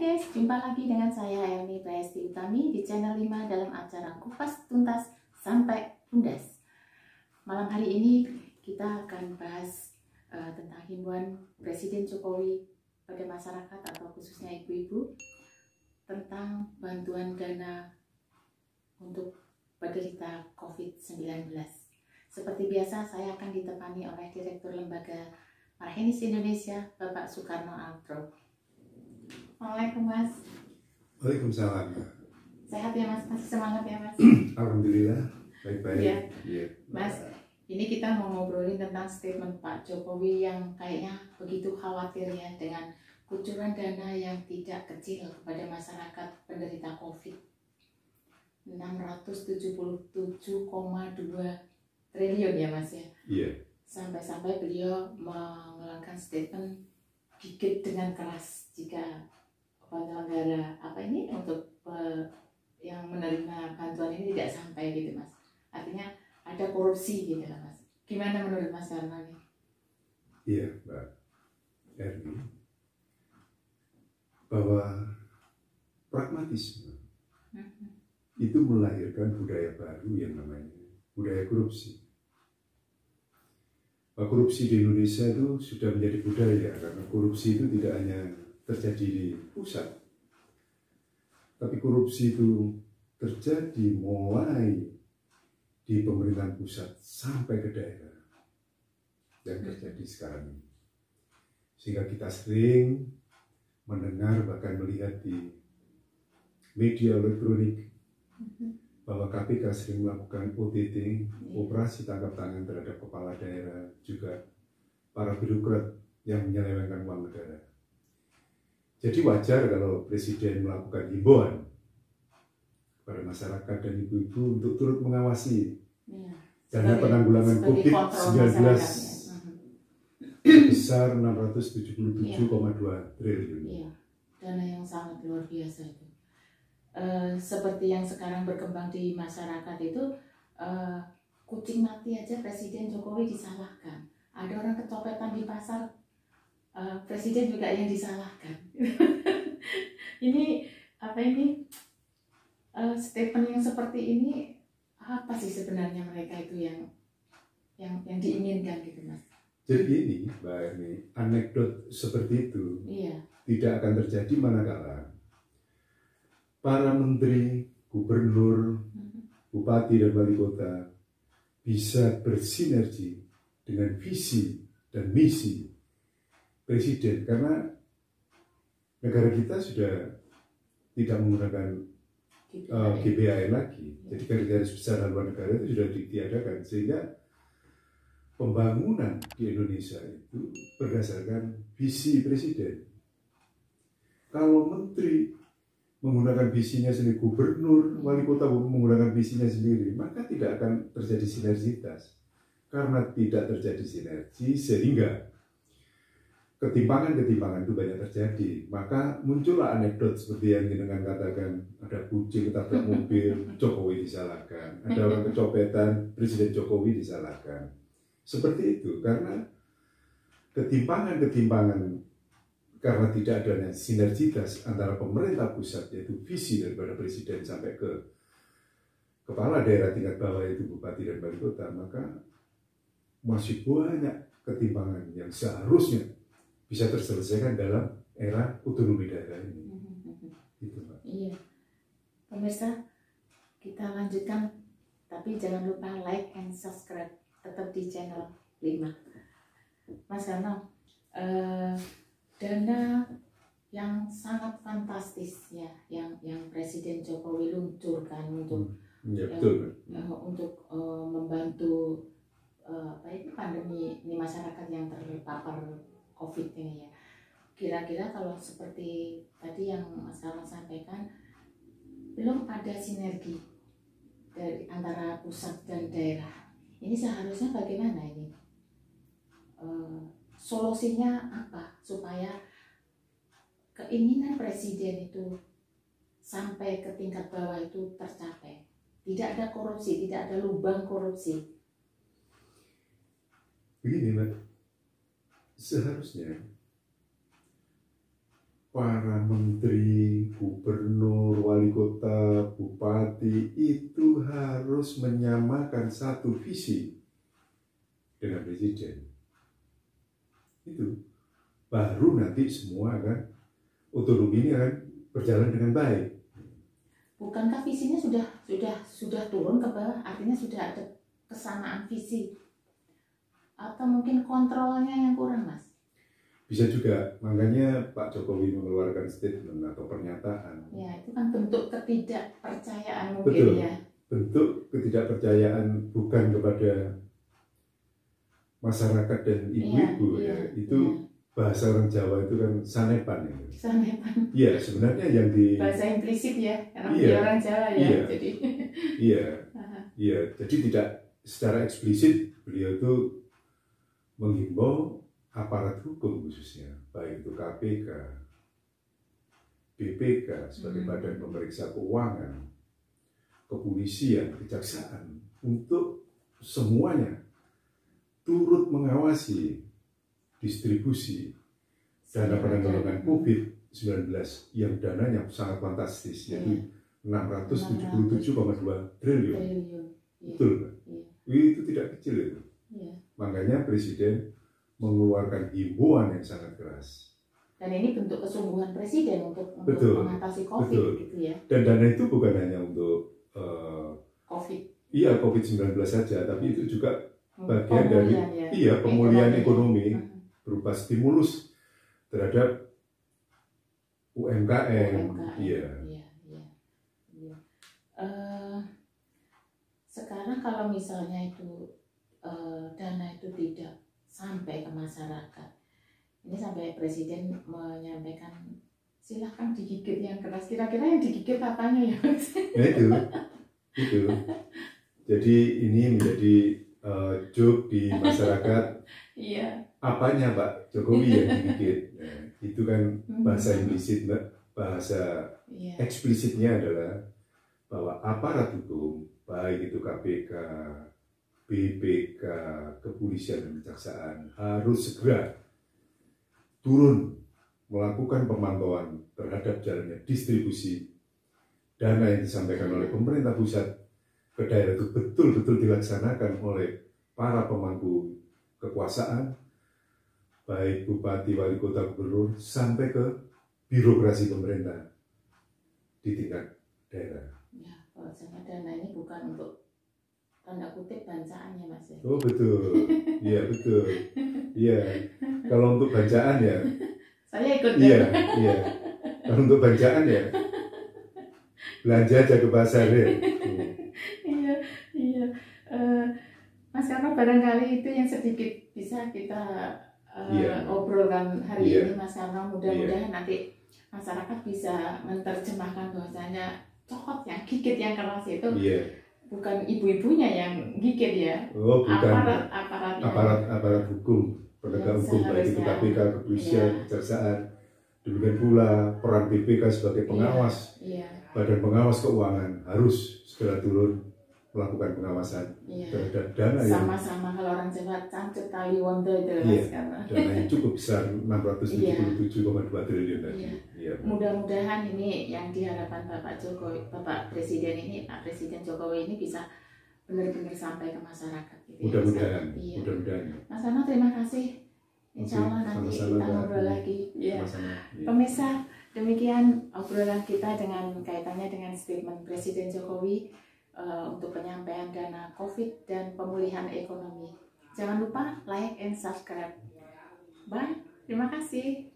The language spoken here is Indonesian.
guys, jumpa lagi dengan saya Elmi Prayasti Utami di channel 5 dalam acara Kupas Tuntas Sampai Tundas. Malam hari ini kita akan bahas tentang himbauan Presiden Jokowi pada masyarakat atau khususnya ibu-ibu tentang bantuan dana untuk penderita COVID-19. Seperti biasa, saya akan ditemani oleh Direktur Lembaga Marhenis Indonesia, Bapak Soekarno Altro. Assalamualaikum Mas. Waalaikumsalam. Sehat ya Mas? Masih semangat ya Mas? Alhamdulillah, baik-baik. Iya. Yeah. Mas, ini kita mau ngobrolin tentang statement Pak Jokowi yang kayaknya begitu khawatir ya dengan kucuran dana yang tidak kecil kepada masyarakat penderita COVID. 677,2 triliun ya Mas ya? Iya. Sampai-sampai beliau mengeluarkan statement gigit dengan keras jika penyelenggara untuk yang menerima bantuan ini tidak sampai gitu Mas. Artinya ada korupsi gitu lah Mas. Gimana menurut Mas Karno ini? Iya Mbak Erni, bahwa pragmatisme itu melahirkan budaya baru yang namanya budaya korupsi. Bahwa korupsi di Indonesia itu sudah menjadi budaya, karena korupsi itu tidak hanya terjadi di pusat, tapi korupsi itu terjadi mulai di pemerintahan pusat sampai ke daerah yang terjadi sekarang ini. Sehingga kita sering mendengar bahkan melihat di media elektronik bahwa KPK sering melakukan OTT, operasi tangkap tangan terhadap kepala daerah, juga para birokrat yang menyelewengkan uang negara. Jadi wajar kalau Presiden melakukan himbauan kepada masyarakat dan ibu-ibu untuk turut mengawasi dana penanggulangan COVID-19 sebesar 677,2 triliun. Iya, dana yang sangat luar biasa itu. Seperti yang sekarang berkembang di masyarakat itu, kucing mati aja Presiden Jokowi disalahkan. Ada orang kecopetan di pasar, Presiden juga yang disalahkan. Ini statement yang seperti ini apa sih sebenarnya mereka itu yang diinginkan gitu Mas? Jadi ini Mbak Erni, anekdot seperti itu tidak akan terjadi manakala para menteri, gubernur, bupati dan wali kota bisa bersinergi dengan visi dan misi Presiden, karena negara kita sudah tidak menggunakan GBHN lagi. Jadi garis besar haluan negara itu sudah ditiadakan, sehingga pembangunan di Indonesia itu berdasarkan visi Presiden. Kalau menteri menggunakan visinya sendiri, gubernur, wali kota menggunakan visinya sendiri, maka tidak akan terjadi sinergitas. Karena tidak terjadi sinergi, sehingga ketimpangan-ketimpangan itu banyak terjadi. Maka muncullah anekdot seperti yang dengan katakan, ada kucing ketabrak mobil, Jokowi disalahkan. Ada orang kecopetan, Presiden Jokowi disalahkan. Seperti itu, karena ketimpangan-ketimpangan karena tidak adanya sinergitas antara pemerintah pusat, yaitu visi daripada Presiden sampai ke kepala daerah tingkat bawah, yaitu bupati dan wali kota, maka masih banyak ketimpangan yang seharusnya bisa terselesaikan dalam era otonomi daerah ini. Gitu, Pak. Iya. Pemirsa, kita lanjutkan, tapi jangan lupa like and subscribe tetap di channel 5. Mas Karno, dana yang sangat fantastis ya, yang Presiden Jokowi luncurkan untuk untuk membantu pandemi ini, masyarakat yang terpapar COVID ini ya. Kira-kira kalau seperti tadi yang Mas Karno sampaikan, belum ada sinergi dari antara pusat dan daerah. Ini seharusnya bagaimana ini? Solusinya apa supaya keinginan Presiden itu sampai ke tingkat bawah itu tercapai? Tidak ada korupsi, tidak ada lubang korupsi. Begini Mbak, seharusnya para menteri, gubernur, wali kota, bupati itu harus menyamakan satu visi dengan presiden. Itu baru nanti semua akan otonomi ini akan berjalan dengan baik. Bukankah visinya sudah turun ke bawah, artinya sudah ada kesamaan visi, atau mungkin kontrolnya yang kurang, Mas? Bisa juga, makanya Pak Jokowi mengeluarkan statement atau pernyataan. Ya, itu kan bentuk ketidakpercayaan mungkin. Betul. Ya. Bentuk ketidakpercayaan bukan kepada masyarakat dan ibu-ibu, ya. Itu bahasa orang Jawa itu kan sanepan. Sanepan. Iya, sebenarnya yang di bahasa implisit ya, karena orang Jawa ya. Jadi. Iya. Jadi tidak secara eksplisit beliau itu menghimbau aparat hukum khususnya, baik itu KPK, BPK sebagai badan pemeriksa keuangan, kepolisian, kejaksaan, untuk semuanya turut mengawasi distribusi dana penanggulangan COVID-19 yang dananya sangat fantastis, yaitu 677,2 triliun. Betul, Pak? Itu tidak kecil itu. Makanya Presiden mengeluarkan himbauan yang sangat keras. Dan ini bentuk kesungguhan Presiden untuk mengatasi COVID, gitu ya. Dan dana itu bukan hanya untuk COVID. Iya, COVID-19 saja, tapi itu juga bagian dari pemulihan ekonomi berupa stimulus terhadap UMKM. Sekarang kalau misalnya itu dana itu tidak sampai ke masyarakat, ini sampai Presiden menyampaikan silahkan digigit yang keras, kira-kira yang digigit apanya ya, Mas? Nah itu jadi ini menjadi joke di masyarakat. Apanya Pak Jokowi yang digigit? Nah, itu kan bahasa implisit, bahasa eksplisitnya adalah bahwa aparat hukum, baik itu KPK, BPK, kepolisian dan kejaksaan harus segera turun melakukan pemantauan terhadap jalannya distribusi dana yang disampaikan oleh pemerintah pusat ke daerah itu betul-betul dilaksanakan oleh para pemangku kekuasaan, baik bupati, wali kota, gubernur, sampai ke birokrasi pemerintah di tingkat daerah. Ya, kalau sama dana ini bukan untuk tanda kutip bancaan ya, Mas? Oh betul, iya betul, iya. Kalau untuk bacaan ya, saya ikut. Iya. Kalau untuk bacaan ya, belanja aja ke pasar ya. Iya. Mas, karena barangkali itu yang sedikit bisa kita obrolkan hari ini, Mas, karena mudah-mudahan nanti masyarakat bisa menerjemahkan bahwasanya cokot yang gigit yang keras itu bukan ibu-ibunya yang gigit ya. Oh, bukan. Aparat hukum, penegak hukum, baik itu KPK, kepolisian, kejaksaan. Demikian pula peran BPK sebagai pengawas, badan pengawas keuangan harus segera turun melakukan pengawasan terhadap dana yang sama-sama, kalau orang Jawa cancet kali wondo itu, dana yang cukup besar 677,2 triliun tadi. Mudah-mudahan ini yang diharapkan Bapak Jokowi, Bapak Presiden ini, Pak Presiden Jokowi ini bisa benar-benar sampai ke masyarakat. Gitu. Mudah-mudahan. Mas Ano, terima kasih. Insya Allah nanti kita ngobrol lagi. Pemirsa, demikian obrolan kita dengan kaitannya dengan statement Presiden Jokowi untuk penyampaian dana COVID dan pemulihan ekonomi. Jangan lupa like and subscribe. Bye. Terima kasih.